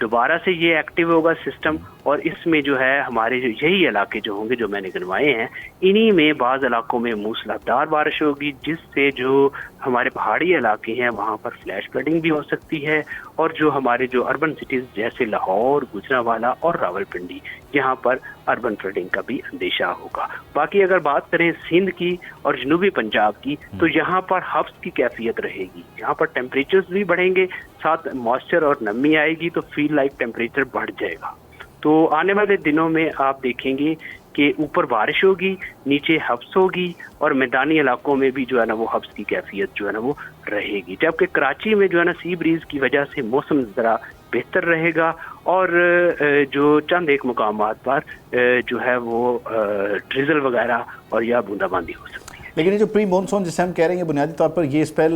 دوبارہ سے یہ ایکٹیو ہوگا سسٹم، اور اس میں جو ہے ہمارے جو یہی علاقے جو ہوں گے جو میں نے گنوائے ہیں، انہی میں بعض علاقوں میں موسلادھار بارش ہوگی، جس سے جو ہمارے پہاڑی علاقے ہیں وہاں پر فلیش فلڈنگ بھی ہو سکتی ہے، اور جو ہمارے جو اربن سٹیز جیسے لاہور، گجرانوالہ اور راولپنڈی، یہاں پر اربن فلڈنگ کا بھی اندیشہ ہوگا۔ باقی اگر بات کریں سندھ کی اور جنوبی پنجاب کی، تو یہاں پر ہبس کی کیفیت رہے گی، یہاں پر ٹیمپریچرز بھی بڑھیں گے، ساتھ موئسچر اور نمی آئے گی، تو فیل لائک ٹیمپریچر بڑھ جائے گا۔ تو آنے والے دنوں میں آپ دیکھیں گے کہ اوپر بارش ہوگی، نیچے ہبس ہوگی، اور میدانی علاقوں میں بھی جو ہے نا وہ ہبس کی کیفیت جو ہے نا وہ رہے گی، جبکہ کراچی میں جو ہے نا سی بریز کی وجہ سے موسم ذرا بہتر رہے گا، اور جو چند ایک مقامات پر جو ہے وہ ڈریزل وغیرہ اور یا بوندا باندی ہو سکتی ہے۔ لیکن یہ جو پری مونسون جسے ہم کہہ رہے ہیں بنیادی طور پر یہ اسپیل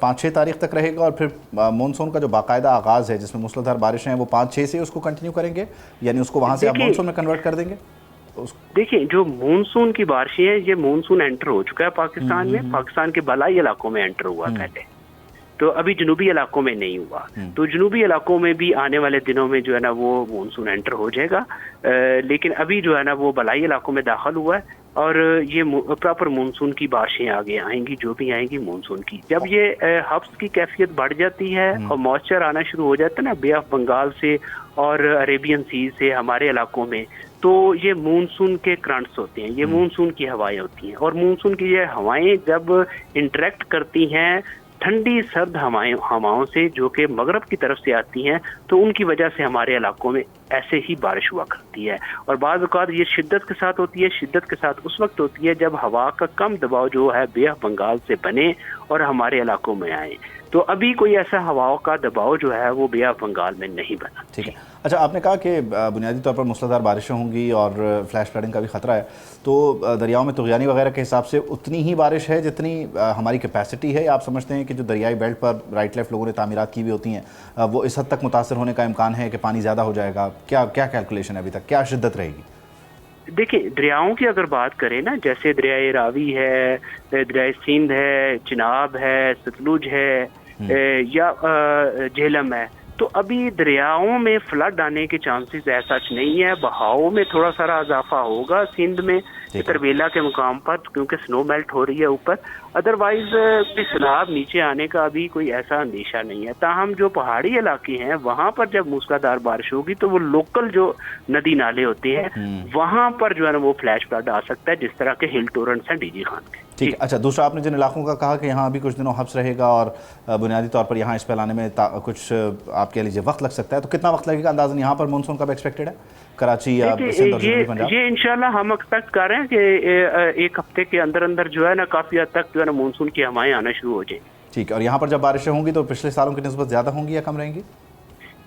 5-6 تاریخ تک رہے گا، اور پھر مونسون کا جو باقاعدہ آغاز ہے جس میں موسلادھار بارشیں ہیں وہ 5-6 سے اس کو کنٹینیو کریں گے، یعنی اس کو وہاں سے آپ مونسون میں کنورٹ کر دیں گے؟ دیکھیں جو مونسون کی بارشیں ہیں، یہ مونسون انٹر ہو چکا ہے پاکستان میں، پاکستان کے بالائی علاقوں میں انٹر ہوا پہلے، تو ابھی جنوبی علاقوں میں نہیں ہوا، تو جنوبی علاقوں میں بھی آنے والے دنوں میں جو ہے نا وہ مونسون انٹر ہو جائے گا، لیکن ابھی جو ہے نا وہ بالائی علاقوں میں داخل ہوا ہے، اور یہ پراپر مونسون کی بارشیں آگے آئیں گی، جو بھی آئیں گی مونسون کی۔ جب یہ ہبس کی کیفیت بڑھ جاتی ہے اور موئسچر آنا شروع ہو جاتا ہے نا بے آف بنگال سے اور عریبین سی سے ہمارے علاقوں میں، تو یہ مونسون کے کرنٹس ہوتے ہیں، یہ مونسون کی ہوائیں ہوتی ہیں، اور مونسون کی یہ ہوائیں جب انٹریکٹ کرتی ہیں ٹھنڈی سرد ہواؤں سے جو کہ مغرب کی طرف سے آتی ہیں، تو ان کی وجہ سے ہمارے علاقوں میں ایسے ہی بارش ہوا کرتی ہے، اور بعض اوقات یہ شدت کے ساتھ ہوتی ہے۔ شدت کے ساتھ اس وقت ہوتی ہے جب ہوا کا کم دباؤ جو ہے بے آف بنگال سے بنے اور ہمارے علاقوں میں آئے، تو ابھی کوئی ایسا ہواؤں کا دباؤ جو ہے وہ بے آف بنگال میں نہیں بنا۔ ٹھیک ہے، اچھا آپ نے کہا کہ بنیادی طور پر موسلادھار بارشیں ہوں گی اور فلیش فلڈنگ کا بھی خطرہ ہے، تو دریاؤں میں طغیانی وغیرہ کے حساب سے اتنی ہی بارش ہے جتنی ہماری کیپیسٹی ہے، یا آپ سمجھتے ہیں کہ جو دریائی بیلٹ پر رائٹ لیفٹ لوگوں نے تعمیرات کی ہوئی ہوتی ہیں وہ اس حد تک متاثر ہونے کا امکان ہے کہ پانی زیادہ ہو جائے گا؟ کیا کیلکولیشن ہے ابھی تک، کیا شدت رہے گی؟ دیکھیں دریاؤں کی اگر بات کریں نا، جیسے دریائے راوی ہے، دریائے سندھ ہے، چناب ہے، ستلج ہے، یا جہلم ہے، تو ابھی دریاؤں میں فلڈ آنے کے چانسز ایسا نہیں ہے۔ بہاؤ میں تھوڑا سا اضافہ ہوگا سندھ میں تربیلا کے مقام پر، کیونکہ سنو میلٹ ہو رہی ہے اوپر، ادروائز سیلاب نیچے آنے کا ابھی کوئی ایسا اندیشہ نہیں ہے۔ تاہم جو پہاڑی علاقے ہیں وہاں پر جب موسلادھار بارش ہوگی تو وہ لوکل جو ندی نالے ہوتے ہیں وہاں پر جو ہے نا وہ فلیش فلڈ آ سکتا ہے، جس طرح کے ہل ٹورنٹس ہیں ڈی جی خان کے۔ ٹھیک ہے، اچھا دوسرا آپ نے جن علاقوں کا کہا کہ یہاں ابھی کچھ دنوں حبس رہے گا اور بنیادی طور پر یہاں اس پہ لانے میں کچھ آپ کہہ لیجیے وقت لگ سکتا ہے، تو کتنا وقت لگے گا اندازاً یہاں پر مونسون کب ایکسپیکٹڈ ہے کراچی یا سندھ اور جنوبی پنجاب؟ یہ انشاءاللہ ہم ایکسپیکٹ کر رہے ہیں کہ ایک ہفتے کے اندر اندر جو ہے نا کافی حد تک جو ہے نا مونسون کی ہوائیں آنا شروع ہو جائیں۔ ٹھیک ہے، اور یہاں پر جب بارشیں ہوں گی تو پچھلے سالوں کی نسبت زیادہ ہوں گی یا کم رہیں گی؟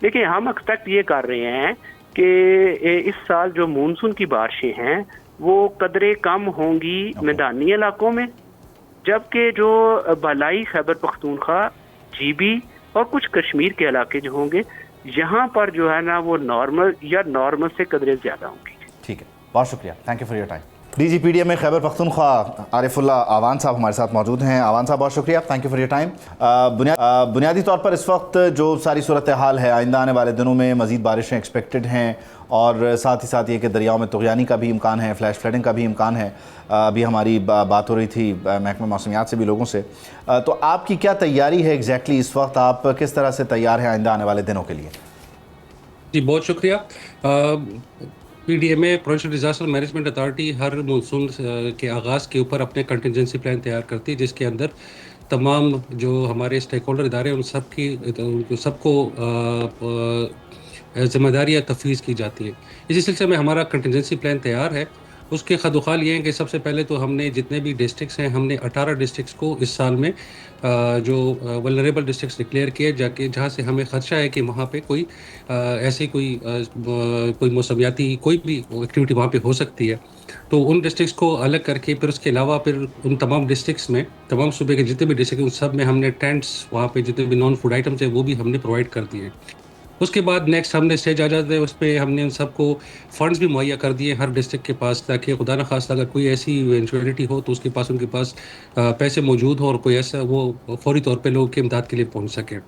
دیکھیں ہم ایکسپیکٹ یہ کر رہے ہیں کہ اس سال جو مونسون کی بارشیں ہیں وہ قدرے کم ہوں گی میدانی علاقوں میں، جبکہ جو بالائی خیبر پختونخوا، جی بی اور کچھ کشمیر کے علاقے جو ہوں گے یہاں پر جو ہے نا وہ نارمل یا نارمل سے قدرے زیادہ ہوں گی۔ ٹھیک ہے، بہت شکریہ، thank you for your time. D G P D M میں خیبر پختونخوا عارف اللہ آوان صاحب ہمارے ساتھ موجود ہیں۔ آوان صاحب بہت شکریہ، thank you for your time. بنیادی طور پر اس وقت جو ساری صورتحال ہے، آئندہ آنے والے دنوں میں مزید بارشیں ایکسپیکٹڈ ہیں، اور ساتھ ہی ساتھ یہ کہ دریاؤں میں طغیانی کا بھی امکان ہے، فلیش فلڈنگ کا بھی امکان ہے۔ ابھی ہماری بات ہو رہی تھی محکمہ موسمیات سے بھی لوگوں سے، تو آپ کی کیا تیاری ہے ایگزیکٹلی اس وقت؟ آپ کس طرح سے تیار ہیں آئندہ آنے والے دنوں کے لیے؟ جی بہت شکریہ۔ پی ڈی ایم اے پروونشل ڈیزاسٹر مینجمنٹ اتھارٹی ہر مونسون کے آغاز کے اوپر اپنے کنٹینجنسی پلان تیار کرتی ہے، جس کے اندر تمام جو ہمارے اسٹیک ہولڈر ادارے ہیں ان سب کو ذمہ داریاں تفویض کی جاتی ہیں۔ اسی سلسلے میں ہمارا کنٹینجنسی پلان تیار ہے۔ اس کے خدوخال یہ ہیں کہ سب سے پہلے تو ہم نے جتنے بھی ڈسٹرکٹس ہیں، ہم نے 18 ڈسٹرکٹس کو اس سال میں جو ولنریبل ڈسٹرکٹس ڈکلیئر کیے، جہاں سے ہمیں خدشہ ہے کہ وہاں پہ کوئی ایسی کوئی موسمیاتی کوئی بھی ایکٹیویٹی وہاں پہ ہو سکتی ہے، تو ان ڈسٹرکٹس کو الگ کر کے پھر اس کے علاوہ پھر ان تمام ڈسٹرکٹس میں، تمام صوبے کے جتنے بھی ڈسٹرکٹ ان سب میں ہم نے ٹینٹس، وہاں پہ جتنے بھی نان فوڈ آئٹمس ہیں وہ بھی ہم نے پرووائڈ کر دیے۔ اس کے بعد نیکسٹ ہم نے اسٹیج آ جاتے ہیں، اس پہ ہم نے ان سب کو فنڈز بھی مہیا کر دیے ہر ڈسٹرکٹ کے پاس، تاکہ خدا نخواستہ اگر کوئی ایسی ایونچوئلٹی ہو تو اس کے پاس ان کے پاس پیسے موجود ہوں اور کوئی ایسا وہ فوری طور پہ لوگوں کی امداد کے لیے پہنچ سکے۔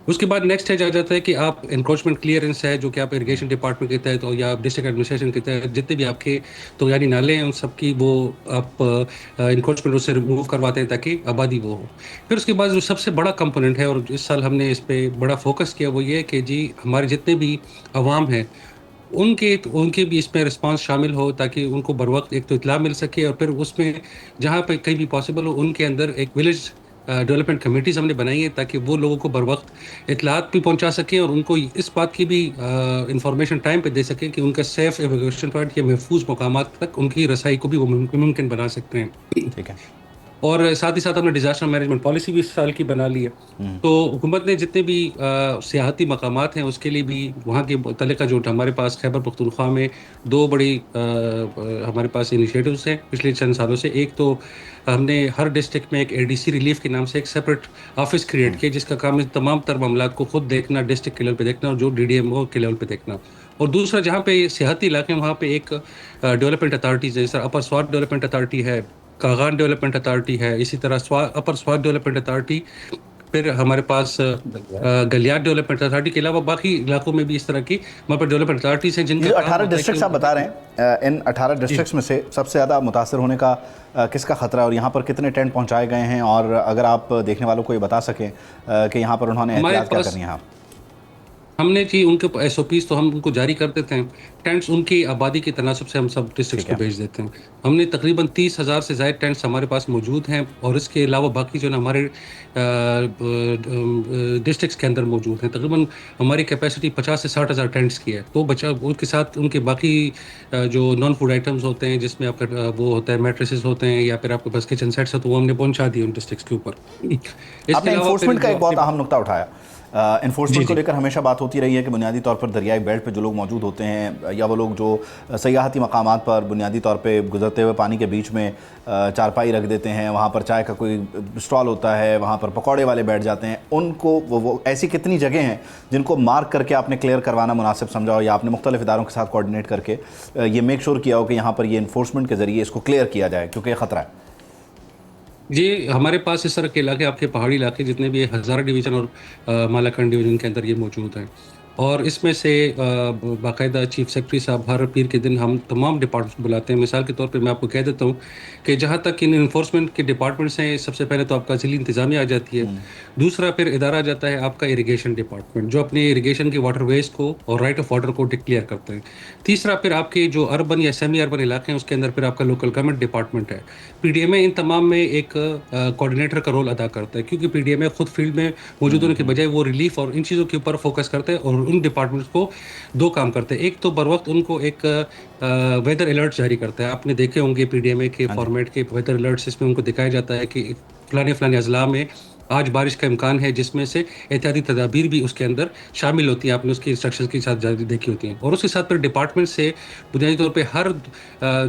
اس کے بعد نیکسٹ اسٹیج آ جاتا ہے کہ آپ انکروچمنٹ کلیئرنس ہے جو کہ آپ اریگیشن ڈپارٹمنٹ کے تحت یا ڈسٹرکٹ ایڈمنسٹریشن کے تحت جتنے بھی آپ کے تو یعنی نالے ہیں ان سب کی وہ آپ انکروچمنٹ اس سے ریموو کرواتے ہیں تاکہ آبادی وہ ہو. پھر اس کے بعد جو سب سے بڑا کمپوننٹ ہے اور اس سال ہم نے اس پہ بڑا فوکس کیا وہ یہ ہے کہ جی ہمارے جتنے بھی عوام ہیں ان کے بھی اس میں رسپانس شامل ہو تاکہ ان کو بر وقت ایک تو اطلاع مل سکے, اور پھر اس میں جہاں پہ کہیں بھی پاسبل ہو ان کے اندر ایک ولیج ڈیولپمنٹ کمیٹیز ہم نے بنائی ہے تاکہ وہ لوگوں کو بر وقت اطلاعات بھی پہنچا سکیں اور ان کو اس بات کی بھی انفارمیشن ٹائم پہ دے سکیں کہ ان کا سیف ایویکویشن پوائنٹ یا محفوظ مقامات تک ان کی رسائی کو بھی وہ ممکن بنا سکتے ہیں. ٹھیک ہے. اور ساتھ ہی ساتھ ہم نے ڈیزاسٹر مینجمنٹ پالیسی بھی اس سال کی بنا لی ہے. تو حکومت نے جتنے بھی سیاحتی مقامات ہیں اس کے لیے بھی وہاں کے متعلقہ جو ہمارے پاس خیبر پختونخوا میں 2 بڑی ہمارے پاس انیشیٹوز ہیں پچھلے چند سالوں سے. ایک تو ہم نے ہر ڈسٹرکٹ میں ایک ADC ریلیف کے نام سے ایک سپریٹ آفس کریٹ کیا جس کا کام ہے تمام تر معاملات کو خود دیکھنا, ڈسٹرکٹ کے لیول پہ دیکھنا اور جو DDMO کے لیول پہ دیکھنا. اور دوسرا جہاں پہ سیاحتی علاقے ہیں وہاں پہ ایک ڈیولپمنٹ اتھارٹیز ہے, جیسے اپر سوات ڈیولپمنٹ اتھارٹی ہے, کاغان ڈیولپمنٹ اتھارٹی ہے, اسی طرح اپر سوات ڈیولپمنٹ اتھارٹی, پھر ہمارے پاس گلیات ڈیولپمنٹ اتھارٹی کے علاوہ باقی علاقوں میں بھی اس طرح کی وہاں پر ڈیولپمنٹ اتھارٹیز ہیں جن کا 18 ڈسٹرکٹس آپ بتا رہے ہیں, ان 18 ڈسٹرکٹس میں سے سب سے زیادہ متاثر ہونے کا کس کا خطرہ ہے اور یہاں پر کتنے ٹینٹ پہنچائے گئے ہیں, اور اگر آپ دیکھنے والوں کو یہ بتا سکیں کہ یہاں پر انہوں نے احتیاط کیا کرنی ہے. ہم نے جی ان کے SOPs تو ہم ان کو جاری کر دیتے ہیں. ٹینٹس ان کی آبادی کے تناسب سے ہم سب ڈسٹرکٹس کو بھیج دیتے ہیں. ہم نے تقریباً 30,000 سے زائد ٹینٹس ہمارے پاس موجود ہیں, اور اس کے علاوہ باقی جو نا ہمارے ڈسٹرکٹس کے اندر موجود ہیں. تقریباً ہماری کیپیسٹی 50 سے 60,000 ٹینٹس کی ہے. تو ان کے ساتھ ان کے باقی جو نان فوڈ آئٹمز ہوتے ہیں جس میں آپ کا وہ ہوتا ہے میٹریسز ہوتے ہیں یا پھر آپ کے پاس کچن سیٹس ہیں, تو وہ ہم نے پہنچا دیے ان ڈسٹرکٹس کے اوپر. آپ نے انفورسمنٹ کا ایک بہت اہم نقطہ اٹھایا. انفورسمنٹ کو لے کر ہمیشہ بات ہوتی رہی ہے کہ بنیادی طور پر دریائی بیلٹ پہ جو لوگ موجود ہوتے ہیں یا وہ لوگ جو سیاحتی مقامات پر بنیادی طور پہ گزرتے ہوئے پانی کے بیچ میں چارپائی رکھ دیتے ہیں, وہاں پر چائے کا کوئی اسٹال ہوتا ہے, وہاں پر پکوڑے والے بیٹھ جاتے ہیں, ان کو وہ ایسی کتنی جگہ ہیں جن کو مارک کر کے آپ نے کلیئر کروانا مناسب سمجھا ہو, یا آپ نے مختلف اداروں کے ساتھ کوآرڈینیٹ کر کے یہ میک شور کیا ہو کہ یہاں پر یہ انفورسمنٹ کے ذریعے اس کو کلیئر کیا جائے کیونکہ یہ خطرہ ہے؟ جی ہمارے پاس اس طرح کے علاقے آپ کے پہاڑی علاقے جتنے بھی ہزارہ ڈویژن اور مالاکنڈ ڈویژن کے اندر یہ موجود ہیں, اور اس میں سے باقاعدہ چیف سیکرٹری صاحب ہر پیر کے دن ہم تمام ڈپارٹمنٹ بلاتے ہیں. مثال کے طور پہ میں آپ کو کہہ دیتا ہوں کہ جہاں تک ان انفورسمنٹ کے ڈپارٹمنٹس ہیں, سب سے پہلے تو آپ کا ضلعی انتظامیہ آ جاتی ہے. دوسرا پھر ادارہ آ جاتا ہے آپ کا اریگیشن ڈپارٹمنٹ جو اپنے اریگیشن کے واٹر ویز کو اور رائٹ آف واٹر کو ڈکلیئر کرتے ہیں. تیسرا پھر آپ کے جو اربن یا سیمی اربن علاقے ہیں اس کے اندر پھر آپ کا لوکل گورنمنٹ ڈپارٹمنٹ ہے. PDMA ان تمام میں ایک کوآرڈینیٹر کا رول ادا کرتا ہے, کیونکہ PDMA خود فیلڈ میں موجود ہونے کے بجائے وہ ریلیف اور ان چیزوں کے اوپر فوکس کرتے ہیں, اور ان ڈپارٹمنٹس کو 2 کام کرتے ہیں. ایک تو بر وقت ان کو ایک ویدر الرٹ جاری کرتا ہے. آپ نے دیکھے ہوں گے PDMA کے فارمیٹ کے ویدر الرٹس, اس میں ان کو دکھایا جاتا ہے کہ فلانے اضلاع میں آج بارش کا امکان ہے, جس میں سے احتیاطی تدابیر بھی اس کے اندر شامل ہوتی ہیں. آپ نے اس کی انسٹرکشنز کے ساتھ دیکھی ہوتی ہیں. اور اس کے ساتھ پھر ڈپارٹمنٹ سے بنیادی طور پہ ہر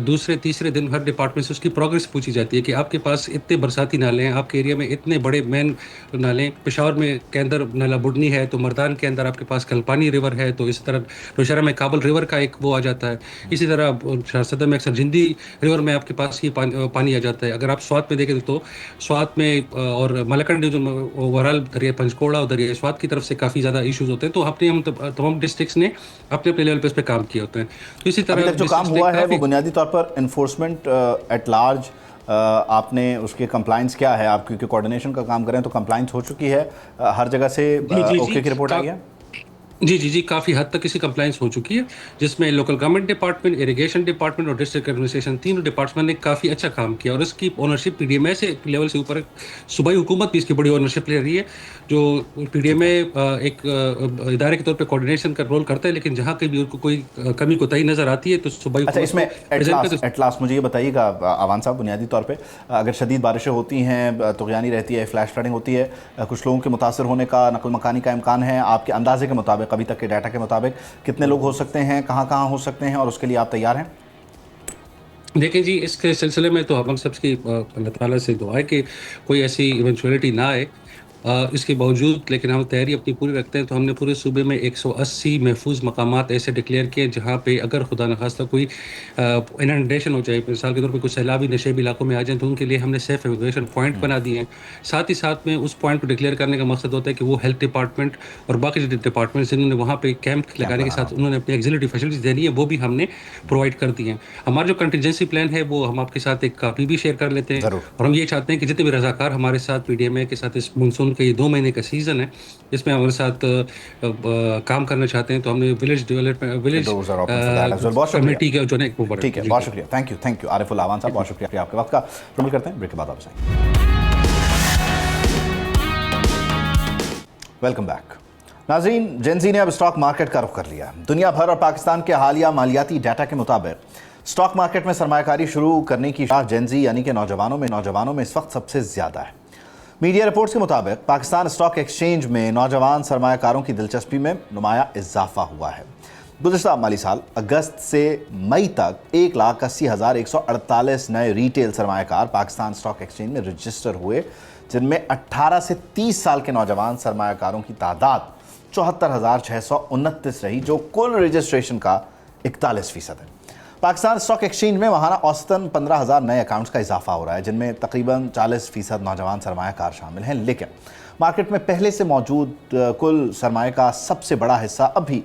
دوسرے تیسرے دن ہر ڈپارٹمنٹ سے اس کی پروگرس پوچھی جاتی ہے کہ آپ کے پاس اتنے برساتی نالے ہیں, آپ کے ایریا میں اتنے بڑے مین نالے, پشاور میں کے اندر نالا بڈنی ہے, تو مردان کے اندر آپ کے پاس کلپانی ریور ہے, تو اس طرح نوشہرہ میں کابل ریور کا ایک وہ آ جاتا ہے. اسی طرح شاہزادہ میں اکثر جندی ریور میں آپ کے پاس یہ پانی آ جاتا ہے. اگر آپ سوات میں دیکھیں تو سوات میں اور مالاکنڈ اوورال دریائے پنچکوڑا اور دریائے سوات کی طرف سے کافی زیادہ ایشوز ہوتے ہیں. تو ہم تمام ڈسٹرکٹس نے اپنے اپنے لیول پہ اس پہ کام کیے ہوتے ہیں. تو اسی طرح ابھی تک جو کام ہوا ہے وہ بنیادی طور پر انفورسمنٹ ایٹ لارج, آپ نے اس کے کمپلائنس کیا ہے؟ آپ کیونکہ کوآرڈینیشن کا کام کریں تو کمپلائنس ہو چکی ہے, ہر جگہ سے اوکے کی رپورٹ آئی ہے؟ جی کافی حد تک اس کی کمپلائنس ہو چکی ہے, جس میں local government department, irrigation department اور ڈسٹرکٹ ایڈمنسٹریشن تینوں ڈپارٹمنٹ نے کافی اچھا کام کیا. اور اس کی اونرشپ PDMA سے لیول سے اوپر صوبائی حکومت بھی اس کی بڑی اونرشپ لے رہی ہے. جو PDMA ایک ادارے کے طور پہ کوآرڈینیشن کا رول کرتا ہے, لیکن جہاں کہیں بھی کوئی کمی کوتاہی نظر آتی ہے تو صوبائی اچھا, اس میں ایٹ لاسٹ مجھے یہ بتائیے گا اعوان صاحب, بنیادی طور پہ اگر شدید بارشیں ہوتی ہیں, طغیانی رہتی ہے, فلیش فلڈنگ ہوتی ہے, کچھ لوگوں کے متاثر ہونے کا, نقل مکانی کا امکان ہے, آپ کے اندازے کے مطابق, ابھی تک کے ڈیٹا کے مطابق کتنے لوگ ہو سکتے ہیں, کہاں کہاں ہو سکتے ہیں, اور اس کے لیے آپ تیار ہیں؟ دیکھیں جی, اس کے سلسلے میں تو ہم سب کی اللہ تعالیٰ سے دعا ہے کہ کوئی ایسی ایونچولیٹی نہ آئے. اس کے باوجود لیکن ہم تیاری اپنی پوری رکھتے ہیں. تو ہم نے پورے صوبے میں 180 محفوظ مقامات ایسے ڈکلیئر کیے جہاں پہ اگر خدا نخواستہ کوئی اننڈیشن ہو جائے, مثال کے طور پہ کچھ سیلابی نشیبی علاقوں میں آ جائیں, تو ان کے لیے ہم نے سیف ایویکویشن پوائنٹ بنا دیے ہیں. ساتھ ہی ساتھ میں اس پوائنٹ کو ڈکلیئر کرنے کا مقصد ہوتا ہے کہ وہ ہیلتھ ڈپارٹمنٹ اور باقی جو ڈپارٹمنٹس جنہوں نے وہاں پہ کیمپ لگانے کے ساتھ انہوں نے اپنی ایگزیکٹو فیسلٹیز دینی ہے, وہ بھی ہم نے پرووائڈ کر دی ہیں. ہمارا جو کنٹینجنسی پلان ہے وہ ہم آپ کے ساتھ ایک کاپی بھی شیئر کر لیتے ہیں, اور ہم یہ چاہتے ہیں کہ جتنے بھی رضاکار ہمارے ساتھ پی ڈی ایم اے کے ساتھ اس مونسون کا یہ 2 مہینے کا سیزن ہے اس میں ہمارے ساتھ کام کرنا چاہتے ہیں, تو ہم نے ولیج ڈیولپمنٹ ولیج کمیٹی کا جو ہے ایک اوپر. ٹھیک ہے, بہت شکریہ, تھینک یو عارف الاعوان صاحب, بہت شکریہ آپ کے وقت کا. شامل کرتے ہیں بریک کے بعد آپ سے. Welcome back. ناظرین, جین زی نے اب اسٹاک مارکیٹ کا رخ کر لیا. دنیا بھر اور پاکستان کے حالیہ مالیاتی ڈیٹا کے مطابق اسٹاک مارکیٹ میں سرمایہ کاری شروع کرنے کی شاہ جین زی یعنی کہ نوجوانوں میں اس وقت سب سے زیادہ ہے. میڈیا رپورٹس کے مطابق پاکستان اسٹاک ایکسچینج میں نوجوان سرمایہ کاروں کی دلچسپی میں نمایاں اضافہ ہوا ہے. گزشتہ مالی سال اگست سے مئی تک 1,80,148 نئے ریٹیل سرمایہ کار پاکستان اسٹاک ایکسچینج میں رجسٹر ہوئے, جن میں 18 سے 30 سال کے نوجوان سرمایہ کاروں کی تعداد 74,629 رہی, جو کل رجسٹریشن کا 41% ہے. پاکستان اسٹاک ایکسچینج میں ماہانہ اوسطاً 15,000 نئے اکاؤنٹس کا اضافہ ہو رہا ہے, جن میں تقریباً 40% نوجوان سرمایہ کار شامل ہیں. لیکن مارکیٹ میں پہلے سے موجود کل سرمایہ کا سب سے بڑا حصہ اب بھی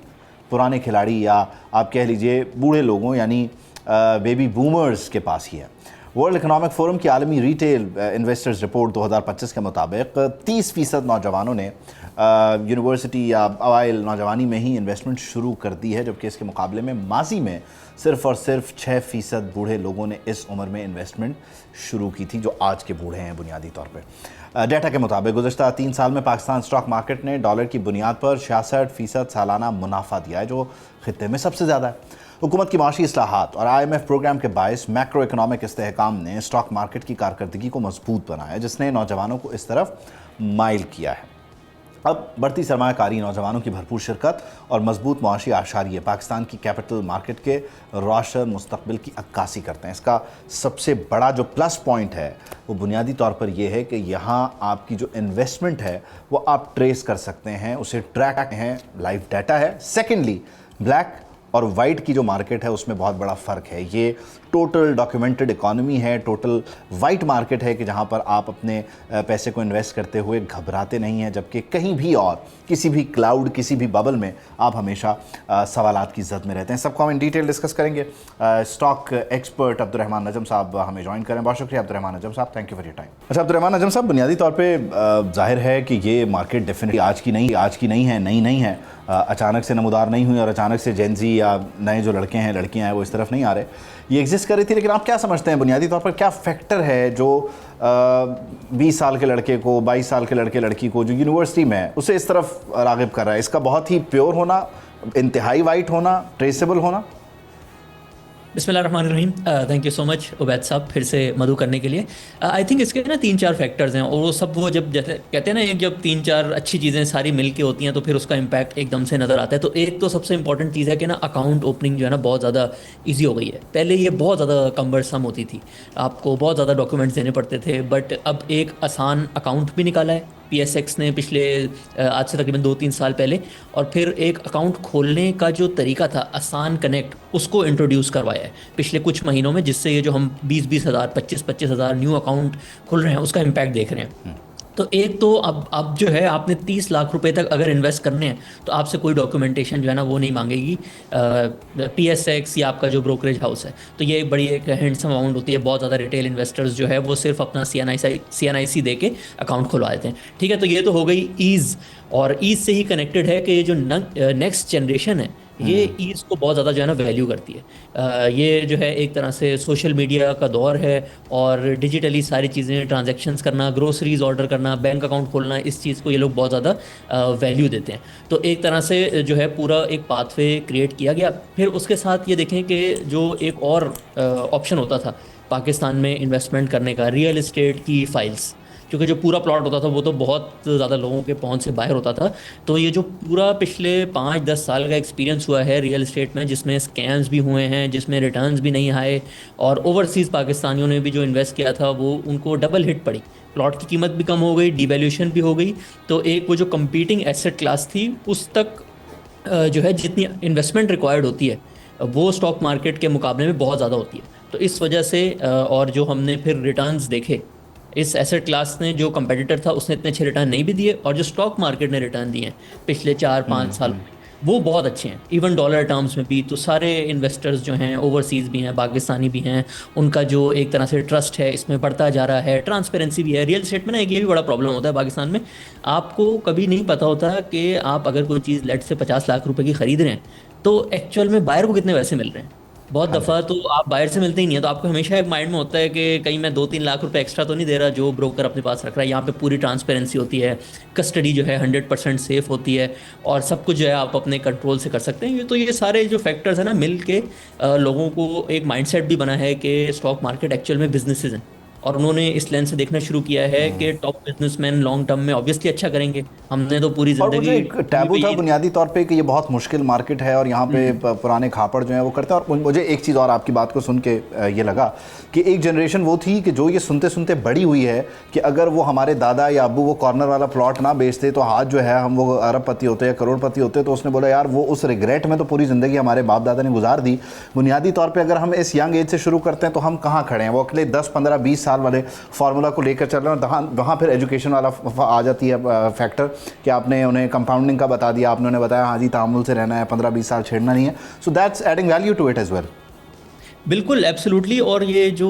پرانے کھلاڑی یا آپ کہہ لیجئے بوڑھے لوگوں یعنی بیبی بومرز کے پاس ہی ہے. ورلڈ اکنامک فورم کی عالمی ریٹیل انویسٹرز رپورٹ 2025 کے مطابق 30% نوجوانوں نے یونیورسٹی یا اوائل نوجوانی میں ہی انویسٹمنٹ شروع کر دی ہے, جبکہ اس کے مقابلے میں ماضی میں صرف اور صرف 6% بوڑھے لوگوں نے اس عمر میں انویسٹمنٹ شروع کی تھی, جو آج کے بوڑھے ہیں بنیادی طور پہ. ڈیٹا کے مطابق گزشتہ 3 سال میں پاکستان اسٹاک مارکیٹ نے ڈالر کی بنیاد پر 66% سالانہ منافع دیا ہے, جو خطے میں سب سے زیادہ ہے. حکومت کی معاشی اصلاحات اور IMF پروگرام کے باعث میکرو اکنامک استحکام نے اسٹاک مارکیٹ کی کارکردگی کو مضبوط بنایا, جس نے نوجوانوں کو اس طرف مائل کیا ہے. اب بڑھتی سرمایہ کاری, نوجوانوں کی بھرپور شرکت اور مضبوط معاشی اعشاریہ پاکستان کی کیپٹل مارکیٹ کے روشن مستقبل کی عکاسی کرتے ہیں. اس کا سب سے بڑا جو پلس پوائنٹ ہے وہ بنیادی طور پر یہ ہے کہ یہاں آپ کی جو انویسٹمنٹ ہے وہ آپ ٹریس کر سکتے ہیں, اسے ٹریک ہیں, لائیو ڈیٹا ہے. سیکنڈلی, بلیک اور وائٹ کی جو مارکیٹ ہے اس میں بہت بڑا فرق ہے. یہ ٹوٹل ڈاکیومنٹڈ اکانومی ہے, ٹوٹل وائٹ مارکیٹ ہے کہ جہاں پر آپ اپنے پیسے کو انویسٹ کرتے ہوئے گھبراتے نہیں ہیں, جبکہ کہیں بھی اور کسی بھی کلاؤڈ, کسی بھی ببل میں آپ ہمیشہ سوالات کی زد میں رہتے ہیں. سب کو ہم ان ڈیٹیل ڈسکس کریں گے. اسٹاک ایکسپرٹ عبدالرحمان نجم صاحب ہمیں جوائن کریں. بہت شکریہ عبدالرحمان نجم صاحب, thank you for your time. اچھا عبدالرحمان نجم صاحب, بنیادی طور پہ ظاہر ہے کہ یہ مارکیٹ ڈیفینیٹلی آج کی نہیں ہے, نئی نہیں ہے, اچانک سے نمودار نہیں ہوئی اور اچانک سے جین زی یا نئے جو لڑکے ہیں لڑکیاں ہیں وہ اس طرف نہیں آ رہے, یہ ایگزسٹ کر رہی تھی. لیکن آپ کیا سمجھتے ہیں بنیادی طور پر کیا فیکٹر ہے جو 20 سال کے لڑکے کو, 22 سال کے لڑکے لڑکی کو جو یونیورسٹی میں ہے اسے اس طرف راغب کر رہا ہے؟ اس کا بہت ہی پیور ہونا, انتہائی وائٹ ہونا, ٹریسیبل ہونا. بسم اللہ الرحمن الرحیم. تھینک یو سو مچ عبید صاحب پھر سے مدعو کرنے کے لیے. آئی تھنک اس کے نا 3-4 فیکٹرز ہیں, اور وہ سب وہ جب جیسے کہتے ہیں نا جب 3-4 اچھی چیزیں ساری مل کے ہوتی ہیں تو پھر اس کا امپیکٹ ایک دم سے نظر آتا ہے. تو ایک تو سب سے امپورٹنٹ چیز ہے کہ نا اکاؤنٹ اوپننگ جو ہے نا بہت زیادہ ایزی ہو گئی ہے. پہلے یہ بہت زیادہ کمبرسم ہوتی تھی, آپ کو بہت زیادہ ڈاکیومنٹس دینے پڑتے تھے, بٹ اب ایک آسان اکاؤنٹ بھی نکالا ہے PSX نے پچھلے آج سے تقریباً 2-3 سال پہلے, اور پھر ایک اکاؤنٹ کھولنے کا جو طریقہ تھا آسان کنیکٹ, اس کو انٹروڈیوس کروایا ہے پچھلے کچھ مہینوں میں, جس سے یہ جو ہم 20-20 ہزار 25-25 ہزار نیو اکاؤنٹ کھل رہے ہیں اس کا امپیکٹ دیکھ رہے ہیں. تو ایک تو اب جو ہے آپ نے 30 لاکھ روپے تک اگر انویسٹ کرنے ہیں تو آپ سے کوئی ڈاکیومنٹیشن جو ہے نا وہ نہیں مانگے گی PSX یا آپ کا جو بروکریج ہاؤس ہے. تو یہ بڑی ایک ہینڈسم اماؤنٹ ہوتی ہے. بہت زیادہ ریٹیل انویسٹرز جو ہے وہ صرف اپنا CNIC دے کے اکاؤنٹ کھلوا دیتے ہیں. ٹھیک ہے, تو یہ تو ہو گئی ایز, اور ایز سے ہی کنیکٹڈ ہے کہ یہ جو نیکسٹ جنریشن ہے یہ ایز کو بہت زیادہ جو ہے نا ویلیو کرتی ہے. یہ جو ہے ایک طرح سے سوشل میڈیا کا دور ہے, اور ڈیجیٹلی ساری چیزیں ٹرانزیکشنز کرنا, گروسریز آرڈر کرنا, بینک اکاؤنٹ کھولنا, اس چیز کو یہ لوگ بہت زیادہ ویلیو دیتے ہیں. تو ایک طرح سے جو ہے پورا ایک پاتھ وے کریٹ کیا گیا. پھر اس کے ساتھ یہ دیکھیں کہ جو ایک اور آپشن ہوتا تھا پاکستان میں انویسٹمنٹ کرنے کا, ریئل اسٹیٹ کی فائلز, کیونکہ جو پورا پلاٹ ہوتا تھا وہ تو بہت زیادہ لوگوں کے پہنچ سے باہر ہوتا تھا. تو یہ جو پورا پچھلے 5-10 سال کا ایکسپیرینس ہوا ہے ریئل اسٹیٹ میں, جس میں اسکیمز بھی ہوئے ہیں, جس میں ریٹرنز بھی نہیں آئے, اور اوورسیز پاکستانیوں نے بھی جو انویسٹ کیا تھا وہ ان کو ڈبل ہٹ پڑی. پلاٹ کی قیمت بھی کم ہو گئی, ڈی ویلیوشن بھی ہو گئی, تو ایک وہ جو کمپیٹنگ ایسٹ کلاس تھی اس تک جو ہے جتنی انویسٹمنٹ ریکوائرڈ ہوتی ہے وہ اسٹاک مارکیٹ کے مقابلے میں بہت زیادہ ہوتی ہے. تو اس وجہ سے اور جو ہم نے پھر ریٹرنز دیکھے, اس ایسٹ کلاس نے جو کمپیٹیٹر تھا اس نے اتنے اچھے ریٹرن نہیں بھی دیے, اور جو اسٹاک مارکیٹ نے ریٹرن دیے ہیں پچھلے 4-5 سال وہ بہت اچھے ہیں, ایون ڈالر ٹرمز میں بھی. تو سارے انویسٹرز جو ہیں اوورسیز بھی ہیں, پاکستانی بھی ہیں, ان کا جو ایک طرح سے ٹرسٹ ہے اس میں بڑھتا جا رہا ہے. ٹرانسپیرنسی بھی ہے ریئل اسٹیٹ میں نا, ایک یہ بھی بڑا پرابلم ہوتا ہے پاکستان میں, آپ کو کبھی نہیں پتہ ہوتا کہ آپ اگر کوئی چیز لیٹ سے 50 لاکھ روپے کی خرید رہے ہیں تو ایکچوئل میں بائر کو کتنے پیسے مل رہے ہیں. بہت دفعہ تو آپ بائر سے ملتے ہی نہیں ہیں, تو آپ کو ہمیشہ ایک مائنڈ میں ہوتا ہے کہ کہیں میں 2-3 لاکھ روپے ایکسٹرا تو نہیں دے رہا جو بروکر اپنے پاس رکھ رہا ہے. یہاں پہ پوری ٹرانسپیرنسی ہوتی ہے, کسٹڈی جو ہے 100% سیف ہوتی ہے, اور سب کچھ جو ہے آپ اپنے کنٹرول سے کر سکتے ہیں. تو یہ سارے جو فیکٹرز ہیں نا مل کے لوگوں کو ایک مائنڈ سیٹ بھی بنا ہے کہ اسٹاک مارکیٹ ایکچوئل میں بزنسز ہیں, اور انہوں نے اس لینس سے دیکھنا شروع کیا ہے کہ top business man long term میں آبویسلی اچھا کریں گے. ہم نے تو پوری اور وہ جو زندگی ایک ٹیبو تھا بنیادی طور پہ کہ یہ بہت مشکل مارکیٹ ہے اور یہاں پہ پرانے کھاپڑ جو ہیں وہ کرتے ہیں. اور مجھے ایک چیز اور آپ کی بات کو سن کے یہ لگا کہ ایک جنریشن وہ تھی کہ جو یہ سنتے سنتے بڑی ہوئی ہے کہ اگر وہ ہمارے دادا یا ابو وہ کارنر والا پلاٹ نہ بیچتے تو آج جو ہے ہم وہ ارب پتی ہوتے یا کروڑ پتی ہوتے. تو اس نے بولا یار وہ اس ریگریٹ میں تو پوری زندگی ہمارے باپ دادا نے گزار دی. بنیادی طور پہ اگر ہم اس ینگ ایج سے شروع کرتے ہیں تو ہم کہاں کھڑے ہیں. وہ اگلے 10-15-20 سال والے فارمولا کو لے کر چل رہے ہیں. وہاں پھر ایجوکیشن والا آ جاتی ہے فیکٹر کہ آپ نے انہیں کمپاؤنڈنگ کا بتا دیا, آپ نے انہیں بتایا ہاں جی تعامل سے رہنا ہے, 15-20 سال چھیڑنا نہیں ہے. So that's adding value to it as well. بالکل ایبسلیوٹلی. اور یہ جو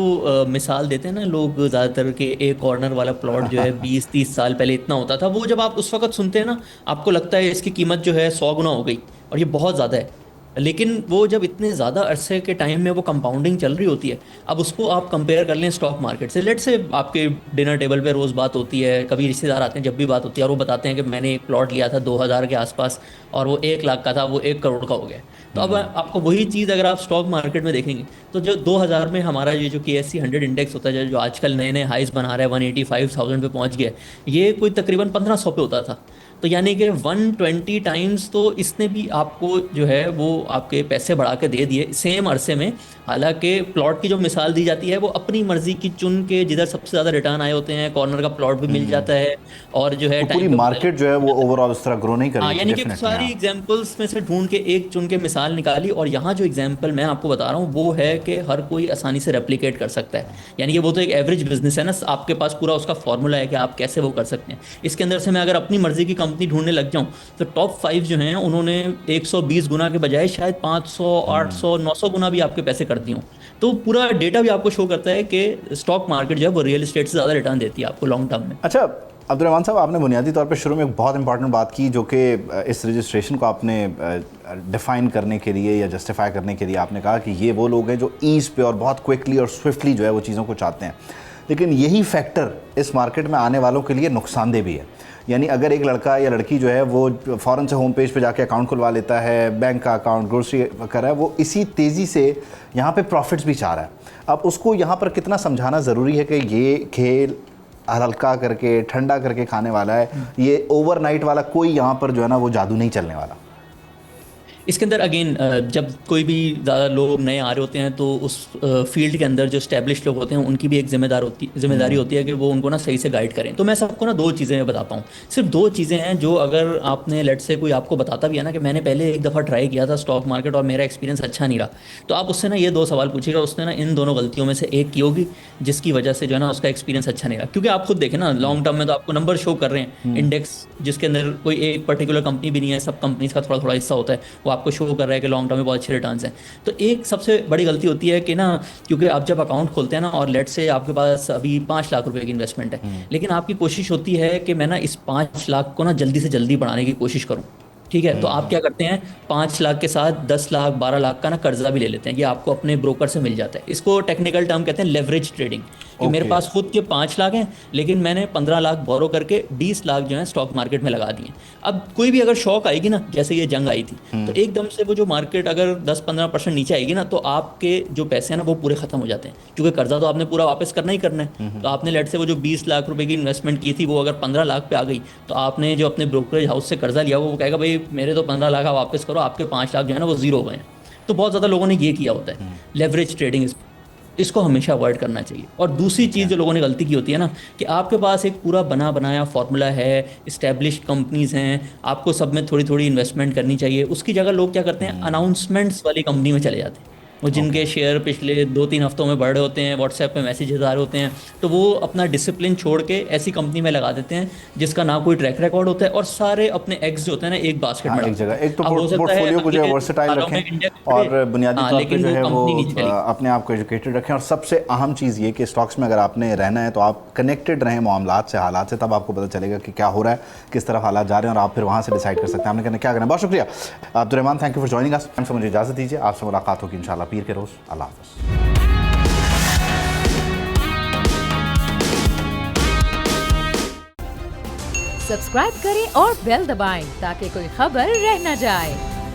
مثال دیتے ہیں نا لوگ زیادہ تر کہ ایک کارنر والا پلاٹ جو ہے 20-30 سال پہلے اتنا ہوتا تھا, وہ جب آپ اس وقت سنتے ہیں نا آپ کو لگتا ہے اس کی قیمت جو ہے 100 گنا ہو گئی اور یہ بہت زیادہ ہے. لیکن وہ جب اتنے زیادہ عرصے کے ٹائم میں وہ کمپاؤنڈنگ چل رہی ہوتی ہے, اب اس کو آپ کمپیئر کر لیں اسٹاک مارکیٹ سے. لیٹ سے آپ کے ڈنر ٹیبل پہ روز بات ہوتی ہے, کبھی رشتے دار آتے ہیں جب بھی بات ہوتی ہے, اور وہ بتاتے ہیں کہ میں نے ایک پلاٹ لیا تھا 2000 کے آس پاس اور وہ 1 لاکھ کا تھا, وہ 1 کروڑ کا ہو گیا. تو اب آپ کو وہی چیز اگر آپ اسٹاک مارکیٹ میں دیکھیں گے تو جو 2000 میں ہمارا یہ جو KSE 100 انڈیکس ہوتا ہے جو آج کل نئے نئے ہائیز بنا رہا ہے 185,000 پہ پہنچ گیا, یہ کوئی تقریباً 1500 پہ ہوتا تھا. تو یعنی کہ 120 ٹائمز تو اس نے بھی آپ کو جو ہے وہ آپ کے پیسے بڑھا کے دے دیے سیم عرصے میں. حالانکہ پلاٹ کی جو مثال دی جاتی ہے وہ اپنی مرضی کی چن کے جدھر سب سے زیادہ ریٹرن آئے ہوتے ہیں, کارنر کا پلاٹ بھی مل جاتا ہے, اور جو ہے پوری مارکیٹ جو ہے وہ اوور آل اس طرح گرو نہیں کرے. یعنی کہ ساری ایگزامپلس میں سے ڈھونڈ کے ایک چن کے مثال نکالی, اور یہاں جو ایگزامپل میں آپ کو بتا رہا ہوں وہ ہے کہ ہر کوئی آسانی سے ریپلیکیٹ کر سکتا ہے. یعنی کہ وہ تو ایک ایوریج بزنس ہے نا, آپ کے پاس پورا اس کا فارمولا ہے کہ آپ کیسے وہ کر سکتے ہیں. اس کے اندر سے میں اگر اپنی مرضی کی کمپنی ڈھونڈنے لگ جاؤں تو ٹاپ 5 جو ہیں انہوں نے 120 گنا کے بجائے شاید 500, 800, 900 گنا بھی آپ کے پیسے کرتی ہوں. تو پورا ڈیٹا بھی آپ کو شو کرتا ہے کہ اسٹاک مارکیٹ جو ہے وہ ریئل اسٹیٹ سے زیادہ ریٹرن دیتی ہے آپ کو لانگ ٹرم میں. اچھا عبدالرحمان صاحب, آپ نے بنیادی طور پہ شروع میں ایک بہت امپورٹنٹ بات کی جو کہ اس رجسٹریشن کو آپ نے ڈیفائن کرنے کے لیے یا جسٹیفائی کرنے کے لیے آپ نے کہا کہ یہ وہ لوگ ہیں جو ایز پہ اور بہت کوئکلی اور سوئفٹلی جو ہے وہ چیزوں کو چاہتے ہیں. لیکن یہی فیکٹر اس مارکیٹ میں آنے والوں کے لیے نقصان دہ بھی ہے. یعنی اگر ایک لڑکا یا لڑکی جو ہے وہ فوراً سے ہوم پیج پہ جا کے اکاؤنٹ کھلوا لیتا ہے, بینک کا اکاؤنٹ, گروسری کر رہا ہے, وہ اسی تیزی سے یہاں پہ پروفٹس بھی چاہ رہا ہے. اب اس کو یہاں پر کتنا سمجھانا ضروری ہے کہ یہ کھیل ہلکا کر کے ٹھنڈا کر کے کھانے والا ہے, یہ اوور نائٹ والا کوئی یہاں پر جو ہے نا وہ جادو نہیں چلنے والا. اس کے اندر اگین جب کوئی بھی زیادہ لوگ نئے آ رہے ہوتے ہیں تو اس فیلڈ کے اندر جو اسٹیبلش لوگ ہوتے ہیں ان کی بھی ایک ذمہ داری ہوتی ہے کہ وہ ان کو نا صحیح سے گائیڈ کریں. تو میں سب کو نا 2 چیزیں بتاتا ہوں, صرف 2 چیزیں ہیں جو اگر آپ نے لیٹ سے کوئی آپ کو بتاتا بھی ہے نا کہ میں نے پہلے ایک دفعہ ٹرائی کیا تھا اسٹاک مارکیٹ اور میرا ایکسپیرینس اچھا نہیں رہا, تو آپ اس سے نا یہ 2 سوال پوچھیے گا, اس نے نا ان دونوں غلطیوں میں سے ایک کی ہوگی جس کی وجہ سے جو ہے نا اس کا ایکسپیرینس اچھا نہیں رہا. کیونکہ آپ خود دیکھیں نا لانگ ٹرم میں تو آپ کو نمبر شو کر رہے ہیں, انڈیکس جس کے اندر کوئی ایک پرٹیکولر کمپنی بھی نہیں ہے, سب کمپنیز کا تھوڑا تھوڑا حصہ ہوتا ہے, وہ آپ کو شو کر رہا ہے کہ لانگ ٹرم میں بہت اچھے ریٹرنس ہیں. تو ایک سب سے بڑی غلطی ہوتی ہے کہ نا کیونکہ آپ جب اکاؤنٹ کھولتے ہیں نا اور لیٹ سے آپ کے پاس ابھی 5 لاکھ روپے کی انویسٹمنٹ ہے, لیکن آپ کی کوشش ہوتی ہے کہ میں نا اس 5 لاکھ کو نا جلدی سے جلدی بڑھانے کی کوشش کروں. ٹھیک ہے, تو آپ کیا کرتے ہیں 5 لاکھ کے ساتھ 10 لاکھ 12 لاکھ کا نا قرضہ بھی لے لیتے ہیں. یہ آپ کو اپنے بروکر سے مل جاتا ہے. اس کو ٹیکنیکل ٹرم کہتے ہیں لیوریج ٹریڈنگ, کہ میرے پاس خود کے 5 لاکھ ہیں لیکن میں نے 15 لاکھ بورو کر کے 20 لاکھ جو ہے اسٹاک مارکیٹ میں لگا دیے. اب کوئی بھی اگر شوق آئے گی نا, جیسے یہ جنگ آئی تھی, تو ایک دم سے وہ جو مارکیٹ اگر 10-15% نیچے آئے گی نا تو آپ کے جو پیسے ہیں نا وہ پورے ختم ہو جاتے ہیں, کیونکہ قرضہ تو آپ نے پورا واپس کرنا ہی کرنا ہے. تو آپ نے لیٹ سے وہ جو 20 لاکھ روپے کی انویسٹمنٹ کی تھی وہ اگر 15 لاکھ پہ آ گئی تو آپ نے جو اپنے بروکریج ہاؤس سے قرضہ لیا وہ کہے گا بھائی میرے تو 15 لاکھ واپس کرو, آپ کے 5 لاکھ جو ہے نا وہ زیرو ہو گئے ہیں. تو بہت زیادہ لوگوں نے یہ کیا ہوتا ہے لیوریج ٹریڈنگ. اس کو ہمیشہ اوائڈ کرنا چاہیے. اور دوسری چیز جو لوگوں نے غلطی کی ہوتی ہے نا کہ آپ کے پاس ایک پورا بنا بنایا فارمولا ہے, اسٹیبلشڈ کمپنیز ہیں, آپ کو سب میں تھوڑی تھوڑی انویسٹمنٹ کرنی چاہیے. اس کی جگہ لوگ کیا کرتے ہیں, اناؤنسمنٹس والی کمپنی میں چلے جاتے ہیں, وہ جن کے شیئر پچھلے 2-3 ہفتوں میں بڑھ رہے ہوتے ہیں, واٹس ایپ پہ میسیجز آ رہے ہوتے ہیں, تو وہ اپنا ڈسپلن چھوڑ کے ایسی کمپنی میں لگا دیتے ہیں جس کا نہ کوئی ٹریک ریکارڈ ہوتا ہے, اور سارے اپنے ایگز جو ہوتے ہیں نا ایک باسکٹ میں ایک جگہ. ایک تو پورٹ فولیو کو جو ہے ورسٹائل رکھیں اور بنیادی طور پہ جو ہے وہ اپنے آپ کو ایجوکیٹڈ رکھیں. اور سب سے اہم چیز یہ کہ اسٹاکس میں اگر آپ نے رہنا ہے تو آپ کنیکٹڈ رہیں معاملات سے, حالات سے, تب آپ کو پتہ چلے گا کہ کیا ہو رہا ہے, کس طرف حالات جا رہے ہیں, اور آپ پھر وہاں سے ڈیسائیڈ کر سکتے ہیں آپ نے کیا کرنا ہے. بہت شکریہ عبد الرحمان, تھینک یو فار جوائننگ اس. سے مجھے اجازت دیجیے, آپ سے ملاقات ہوگی انشاءاللہ پیر کے روز. اللہ حافظ. سبسکرائب کریں اور بیل دبائیں تاکہ کوئی خبر رہ نہ جائے.